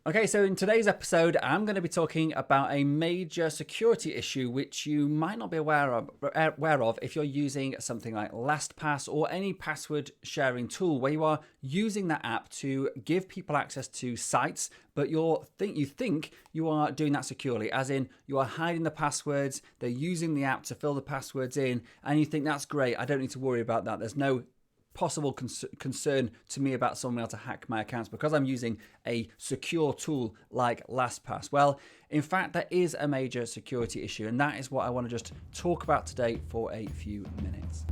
Okay, so in today's episode, I'm going to be talking about a major security issue which you might not be aware of if you're using something like LastPass or any password sharing tool where you are using that app to give people access to sites, but you think you are doing that securely, as in you are hiding the passwords, they're using the app to fill the passwords in, and you think that's great, I don't need to worry about that. There's no possible concern to me about someone able to hack my accounts because I'm using a secure tool like LastPass. Well, in fact, there is a major security issue, and that is what I want to just talk about today for a few minutes.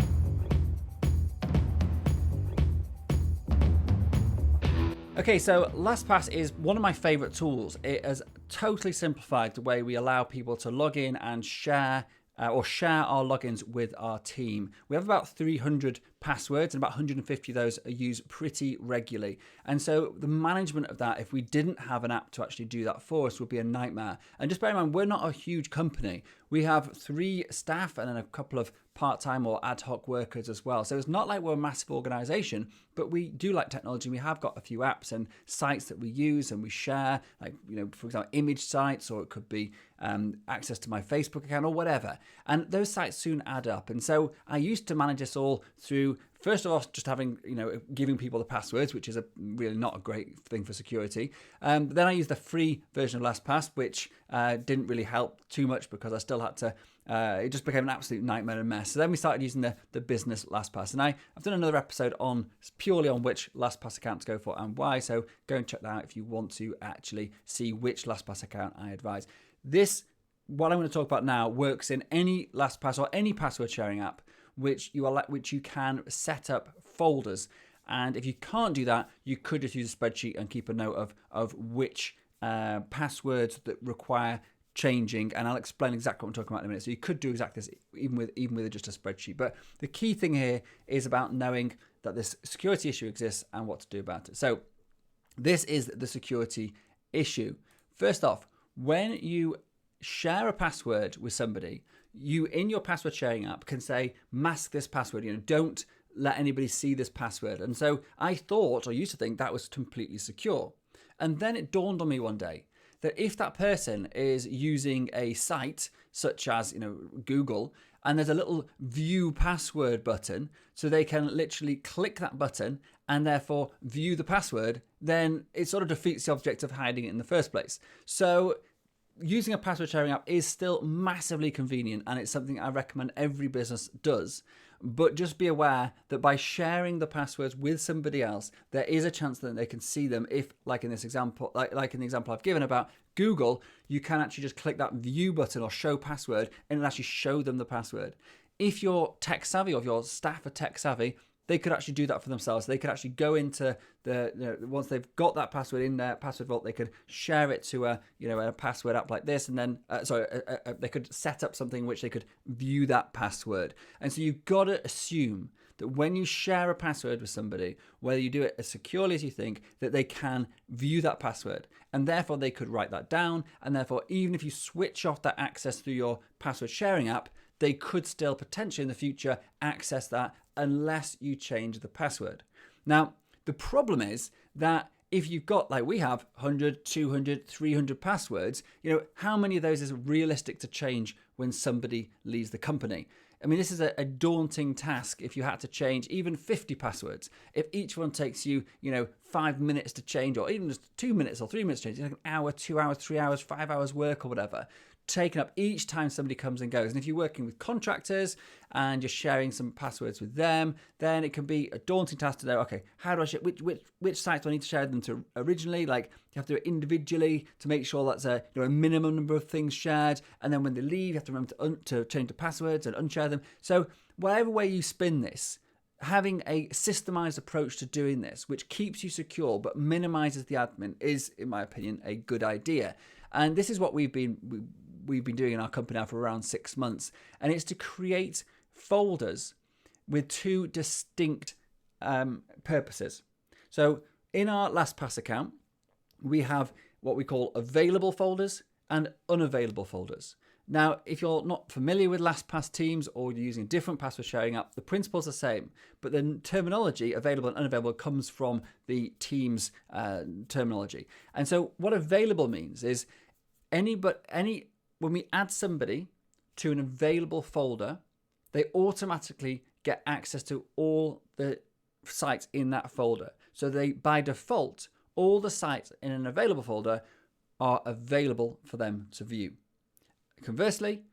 Okay, so LastPass is one of my favorite tools. It has totally simplified the way we allow people to log in and share our logins with our team. We have about 300 passwords, and about 150 of those are used pretty regularly. And so the management of that, if we didn't have an app to actually do that for us, would be a nightmare. And just bear in mind, we're not a huge company. We have 3 staff and then a couple of part-time or ad hoc workers as well. So it's not like we're a massive organization, but we do like technology. We have got a few apps and sites that we use and we share, like, for example, image sites, or it could be access to my Facebook account or whatever. And those sites soon add up. And so I used to manage this all through, first of all, just having, giving people the passwords, which is really not a great thing for security. But then I used the free version of LastPass, which didn't really help too much because I still had to, it just became an absolute nightmare and mess. So then we started using the business LastPass. And I've done another episode purely on which LastPass account to go for and why. So go and check that out if you want to actually see which LastPass account I advise. What I'm going to talk about now works in any LastPass or any password sharing app which you can set up folders. And if you can't do that, you could just use a spreadsheet and keep a note of which passwords that require changing, and I'll explain exactly what I'm talking about in a minute. So you could do exactly this even with just a spreadsheet. But the key thing here is about knowing that this security issue exists and what to do about it. So this is the security issue. First off, when you share a password with somebody, you in your password sharing app can say mask this password, don't let anybody see this password. And so I thought, or used to think, that was completely secure. And then it dawned on me one day that if that person is using a site such as Google, and there's a little view password button, so they can literally click that button and therefore view the password, then it sort of defeats the object of hiding it in the first place. So using a password sharing app is still massively convenient, and it's something I recommend every business does. But just be aware that by sharing the passwords with somebody else, there is a chance that they can see them. If, like in this example, like in the example I've given about Google, you can actually just click that view button or show password, and it'll actually show them the password. If you're tech savvy, or if your staff are tech savvy, they could actually do that for themselves. They could actually go into once they've got that password in their password vault, they could share it to a password app like this, and then they could set up something in which they could view that password. And so you've got to assume that when you share a password with somebody, whether you do it as securely as you think, that they can view that password, and therefore they could write that down, and therefore even if you switch off that access through your password sharing app, they could still potentially in the future access that unless you change the password. Now, the problem is that if you've got, like we have, 100, 200, 300 passwords, how many of those is realistic to change when somebody leaves the company? I mean, this is a daunting task if you had to change even 50 passwords. If each one takes you, 5 minutes to change, or even just 2 minutes or 3 minutes to change, it's like an hour, 2 hours, 3 hours, 5 hours work or whatever, taken up each time somebody comes and goes. And if you're working with contractors and you're sharing some passwords with them, then it can be a daunting task to know, okay, how do I share, which sites do I need to share them to originally? Like, you have to do it individually to make sure that's a minimum number of things shared. And then when they leave, you have to remember to change the passwords and unshare them. So whatever way you spin this, having a systemized approach to doing this, which keeps you secure but minimizes the admin, is, in my opinion, a good idea. And this is what we've been doing in our company now for around 6 months. And it's to create folders with 2 distinct purposes. So in our LastPass account, we have what we call available folders and unavailable folders. Now, if you're not familiar with LastPass Teams or you're using a different password sharing app, the principle's the same, but the terminology, available and unavailable, comes from the Teams terminology. And so what available means is when we add somebody to an available folder, they automatically get access to all the sites in that folder. So they, by default, all the sites in an available folder are available for them to view. Conversely,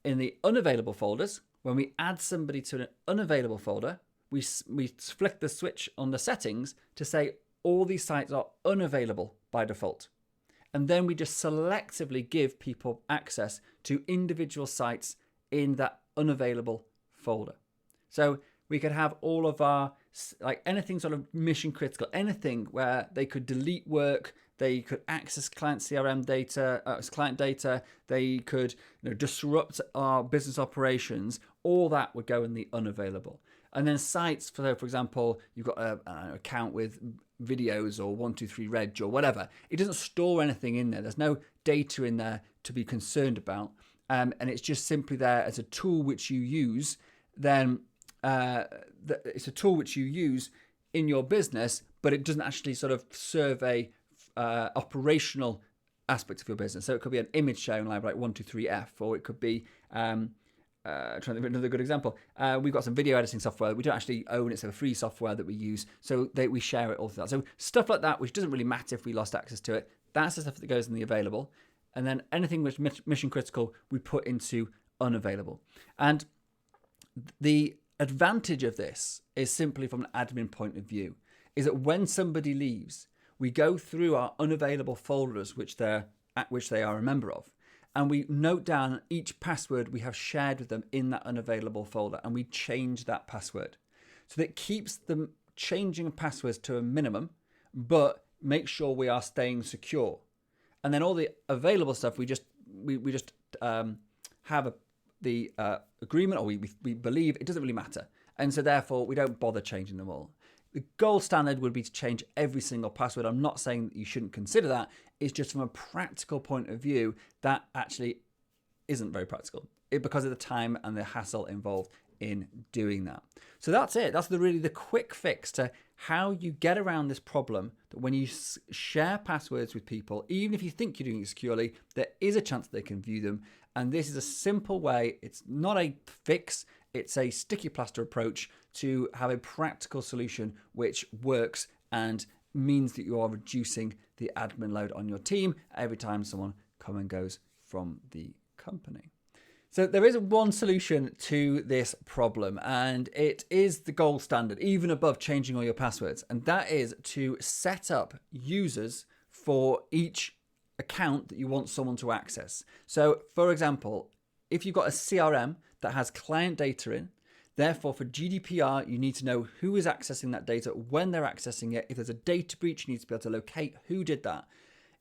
in the unavailable folders, when we add somebody to an unavailable folder, we flick the switch on the settings to say all these sites are unavailable by default. And then we just selectively give people access to individual sites in that unavailable folder. So we could have all of our, like anything sort of mission critical, anything where they could delete work, they could access client CRM data, client data, they could disrupt our business operations, all that would go in the unavailable. And then sites, for example, you've got an account with videos or 123reg or whatever. It doesn't store anything in there. There's no data in there to be concerned about. And it's just simply there as a tool which you use. Then it's a tool which you use in your business, but it doesn't actually sort of serve a operational aspect of your business. So it could be an image sharing library like 123F, or it could be trying to think of another good example. We've got some video editing software. We don't actually own it. It's a free software that we use. So we share it all through that. So stuff like that, which doesn't really matter if we lost access to it. That's the stuff that goes in the available. And then anything which mission critical, we put into unavailable. And the advantage of this is simply from an admin point of view, is that when somebody leaves, we go through our unavailable folders, which they are a member of, and we note down each password we have shared with them in that unavailable folder, and we change that password. So that keeps them changing passwords to a minimum, but make sure we are staying secure. And then all the available stuff, we just have the agreement, or we believe it doesn't really matter. And so therefore we don't bother changing them all. The gold standard would be to change every single password. I'm not saying that you shouldn't consider that. It's just from a practical point of view, that actually isn't very practical because of the time and the hassle involved in doing that. So that's it. That's really the quick fix to how you get around this problem, that when you share passwords with people, even if you think you're doing it securely, there is a chance that they can view them. And this is a simple way. It's not a fix. It's a sticky plaster approach to have a practical solution which works and means that you are reducing the admin load on your team every time someone comes and goes from the company. So there is one solution to this problem, and it is the gold standard, even above changing all your passwords. And that is to set up users for each account that you want someone to access. So for example, if you've got a CRM that has client data in, therefore for GDPR, you need to know who is accessing that data, when they're accessing it. If there's a data breach, you need to be able to locate who did that.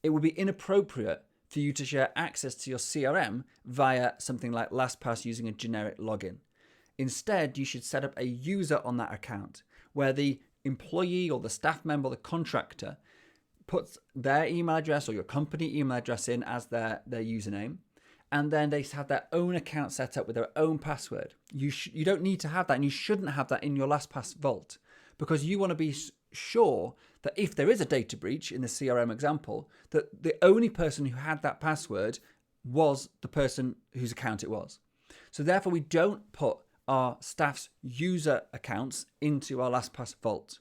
It would be inappropriate for you to share access to your CRM via something like LastPass using a generic login. Instead, you should set up a user on that account where the employee or the staff member or the contractor puts their email address or your company email address in as their username. And then they have their own account set up with their own password. You don't need to have that, and you shouldn't have that in your LastPass vault, because you want to be sure that if there is a data breach in the CRM example, that the only person who had that password was the person whose account it was. So therefore, we don't put our staff's user accounts into our LastPass vault.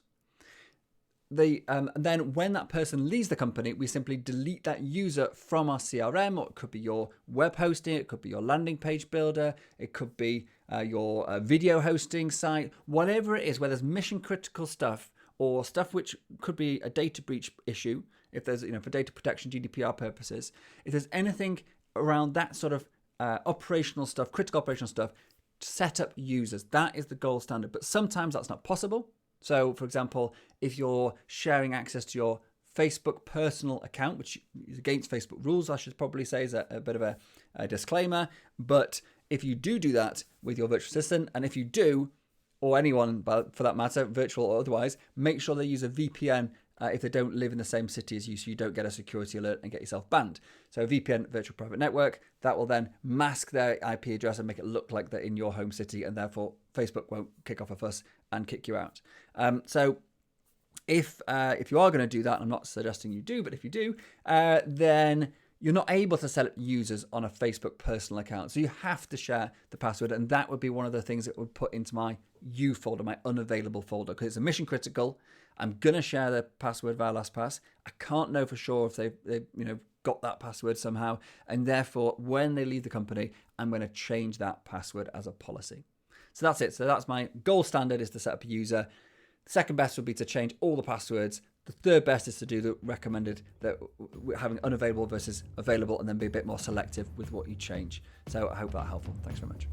And then when that person leaves the company, we simply delete that user from our CRM, or it could be your web hosting, it could be your landing page builder, it could be your video hosting site, whatever it is, where there's mission critical stuff or stuff which could be a data breach issue, if there's, for data protection, GDPR purposes, if there's anything around that sort of operational stuff, critical operational stuff, set up users. That is the gold standard, but sometimes that's not possible. So, for example, if you're sharing access to your Facebook personal account, which is against Facebook rules, I should probably say, is a bit of a disclaimer. But if you do that with your virtual assistant, and if you do, or anyone for that matter, virtual or otherwise, make sure they use a VPN if they don't live in the same city as you, so you don't get a security alert and get yourself banned. So a VPN, virtual private network, that will then mask their IP address and make it look like they're in your home city, and therefore Facebook won't kick off a fuss and kick you out. So if you are going to do that, I'm not suggesting you do, but if you do, then you're not able to set up users on a Facebook personal account. So you have to share the password, and that would be one of the things that would put into my U folder, my unavailable folder, because it's a mission critical. I'm going to share the password via LastPass. I can't know for sure if they got that password somehow, and therefore when they leave the company, I'm going to change that password as a policy. So that's it. So that's my gold standard, is to set up a user. Second best would be to change all the passwords. The third best is to do the recommended, that we're having unavailable versus available, and then be a bit more selective with what you change. So I hope that's helpful. Thanks very much.